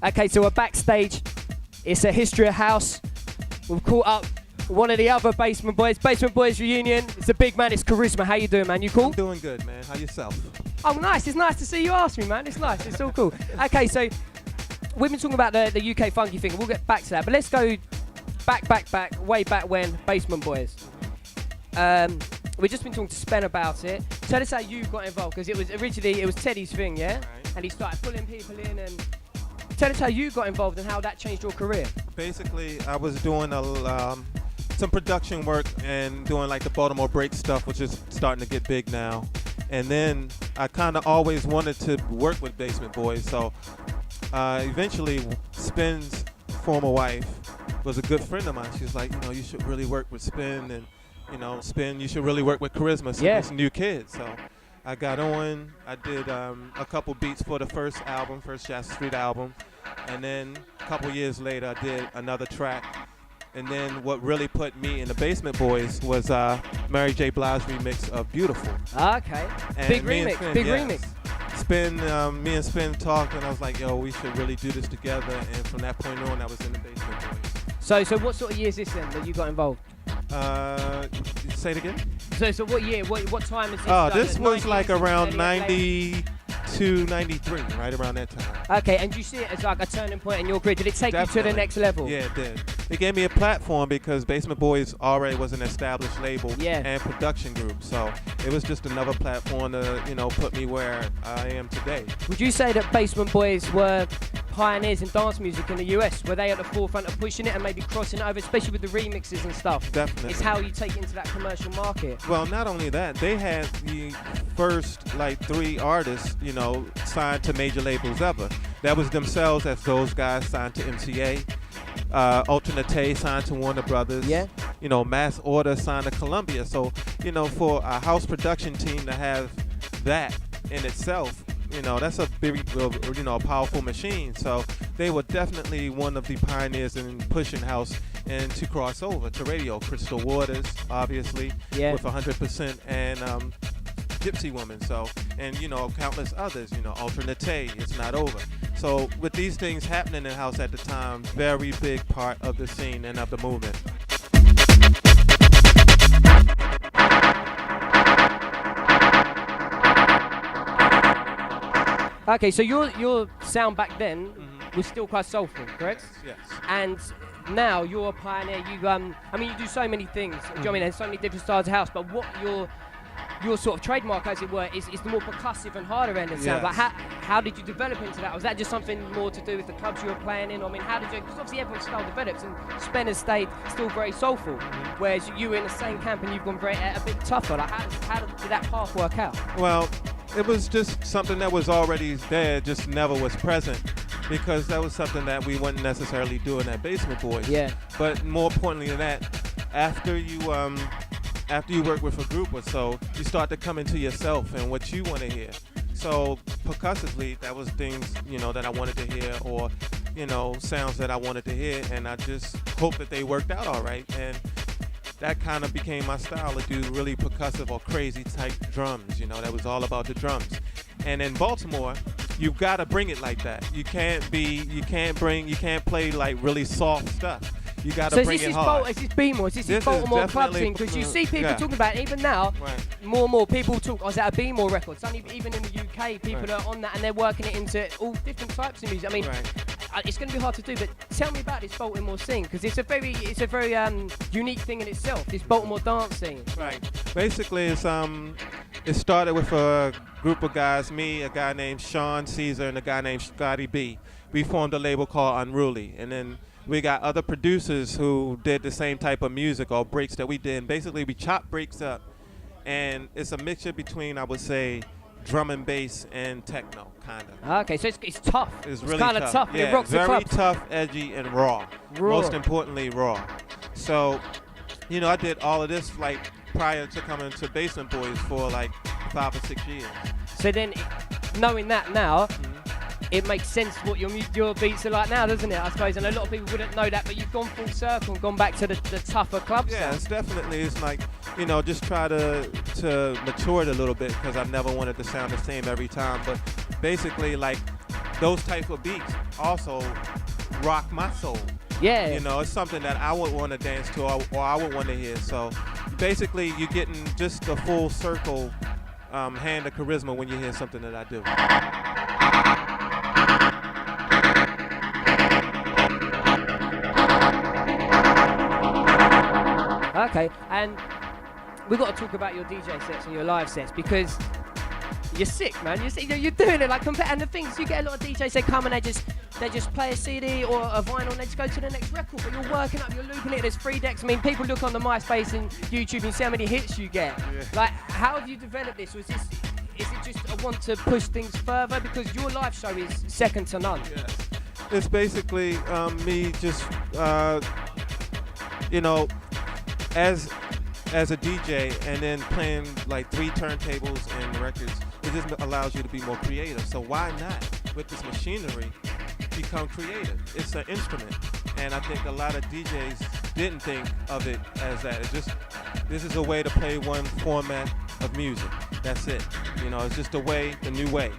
Okay, so we're backstage. It's a history of house. We've caught up one of the other Basement Boys. Basement Boys reunion. It's a big man. It's Karizma. How you doing, man? You cool? I'm doing good, man. How yourself? Oh, nice. It's nice to see you ask me, man. It's nice. It's all cool. Okay, so we've been talking about the UK funky thing. We'll get back to that. But let's go back, way back when, Basement Boys. We've just been talking to Spen about it. Tell us how you got involved, because it was originally Teddy's thing, yeah? Right. And he started pulling people in, and tell us how you got involved and how that changed your career. Basically, I was doing some production work and doing like the Baltimore break stuff, which is starting to get big now. And then I kind of always wanted to work with Basement Boys. So eventually, Spen's former wife was a good friend of mine. She was like, you should really work with Spen, and Spen, you should really work with Karizma. So it's new kids. So I got on. I did a couple beats for the first Jazz Street album. And then a couple years later, I did another track. And then what really put me in the Basement Boys was Mary J. Blige's remix of Beautiful. Okay. And big remix. Spen, me and Spen talked, and I was like, yo, we should really do this together. And from that point on, I was in the Basement Boys. So what sort of year is this then that you got involved? Say it again? So what year? What time is this? Oh, this was like around 92, 93, right around that time. Okay, and you see it as like a turning point in your career. Did it take you to the next level? Yeah, it did. It gave me a platform because Basement Boys already was an established label and production group. So it was just another platform to, put me where I am today. Would you say that Basement Boys were pioneers in dance music in the US? Were they at the forefront of pushing it and maybe crossing it over, especially with the remixes and stuff? Definitely. It's how you take it into that commercial market. Well, not only that, they had the first 3 artists, signed to major labels ever. That was themselves, as those guys signed to MCA. Alternate signed to Warner Brothers. Yeah. Mass Order signed to Columbia. So, for a house production team to have that in itself, that's a big, powerful machine. So they were definitely one of the pioneers in pushing house and to cross over to radio. Crystal Waters, obviously, with 100%, and Gypsy Woman. So, and countless others. Alternate, It's Not Over. So with these things happening in house at the time, very big part of the scene and of the movement. Okay, so your sound back then was still quite soulful, correct? Yes. And now you're a pioneer. You do so many things. Do you know what I mean? There's so many different styles of house. But what your sort of trademark, as it were, is the more percussive and harder end of sound. Yes. Like how did you develop into that? Was that just something more to do with the clubs you were playing in? I mean, how did you? Because obviously everyone's style develops, and Spen has stayed still very soulful, whereas you were in the same camp and you've gone a bit tougher. Like how did that path work out? Well, it was just something that was already there, just never was present, because that was something that we wouldn't necessarily do in that Basement Boys. Yeah. But more importantly than that, after you work with a group or so, you start to come into yourself and what you want to hear. So percussively, that was things, that I wanted to hear, or, sounds that I wanted to hear, and I just hope that they worked out all right. And that kind of became my style, to do really percussive or crazy type drums. That was all about the drums. And in Baltimore, you've got to bring it like that. You can't play like really soft stuff. You got to bring it hard. Is this B-more? Is this Baltimore club thing? Because you see people talking about it, even now, more and more people talk, is that a B-more record? Even in the UK, people are on that and they're working it into all different types of music. I mean, it's going to be hard to do, but tell me about this Baltimore scene, because it's a very unique thing in itself, this Baltimore dance scene. Right. Basically, it started with a group of guys, me, a guy named Sean Caesar, and a guy named Scotty B. We formed a label called Unruly, and then we got other producers who did the same type of music or breaks that we did. And basically, we chop breaks up, and it's a mixture between, I would say, drum and bass and techno, kind of. Okay, so it's tough. It's really kind of tough. Yeah, it rocks the club. Very tough, edgy, and raw. Most importantly, raw. So, I did all of this prior to coming to Basement Boys for 5 or 6 years. So then, knowing that now, it makes sense what your beats are like now, doesn't it? I suppose, and a lot of people wouldn't know that, but you've gone full circle and gone back to the tougher club Yeah, sound. it's definitely. It's just try to mature it a little bit, because I never wanted to sound the same every time. But basically, those type of beats also rock my soul. Yeah. You know, it's something that I would want to dance to, or I would want to hear. So basically, you're getting just a full circle hand of charisma when you hear something that I do. Okay, and we've got to talk about your DJ sets and your live sets, because you're sick, man. You're doing it like and the things, you get a lot of DJs, they come and they just play a CD or a vinyl and they just go to the next record, but you're working up, you're looping it, there's 3 decks. I mean, people look on the MySpace and YouTube and see how many hits you get. Yeah. Like, how have you developed this? Is it just a want to push things further? Because your live show is second to none. Yes. It's basically me just, you know, as a DJ and then playing like 3 turntables and records, it just allows you to be more creative. So why not, with this machinery, become creative? It's an instrument, and I think a lot of DJs didn't think of it as that. This is a way to play one format of music. That's it. You know, it's just a new way.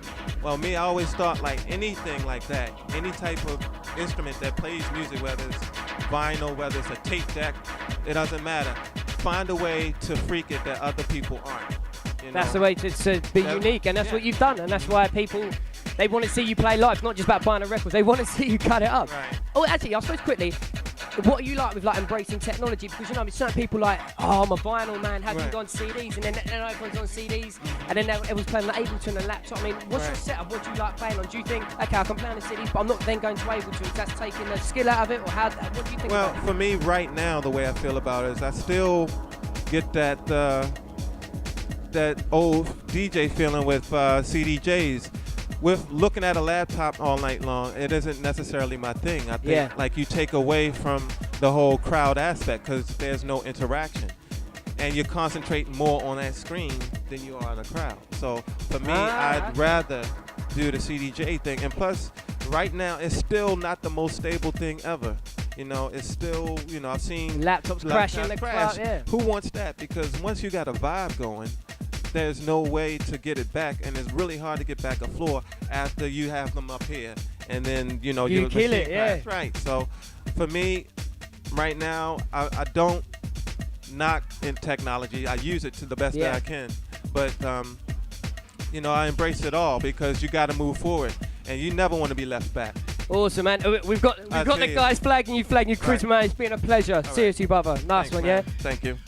Well, me, I always thought like anything like that, any type of instrument that plays music, whether it's vinyl, whether it's a tape deck, it doesn't matter. Find a way to freak it that other people aren't. That's the way to be unique, and that's what you've done, and that's why people, they want to see you play live, not just about buying a record, they want to see you cut it up. Right. Oh, actually, I suppose quickly, what are you like with like embracing technology? Because you know, certain people like, oh, I'm a vinyl man, have you gone CDs, and then everyone's on CDs, and then everyone's playing like Ableton and laptop. I mean, what's your setup? What do you like playing on? Do you think, okay, I can play on the CDs, but I'm not then going to Ableton? Is that taking the skill out of it, or what do you think? Well, for me right now, the way I feel about it is I still get that old DJ feeling with CDJs. With looking at a laptop all night long, it isn't necessarily my thing. I think like you take away from the whole crowd aspect because there's no interaction, and you're concentrating more on that screen than you are on the crowd. So for me, I'd rather do the CDJ thing. And plus, right now, it's still not the most stable thing ever. You know, it's still, you know, I've seen laptops crashing the crowd. Yeah. Who wants that? Because once you got a vibe going, there's no way to get it back, and it's really hard to get back a floor after you have them up here, and then you know you kill it. Yeah, that's right. So for me, right now, I don't knock in technology. I use it to the best that I can, but you know, I embrace it all because you got to move forward, and you never want to be left back. Awesome, man. We've got the guys flagging you, Karizma, man. It's been a pleasure. Seriously, brother. Nice one, man. yeah. Thank you.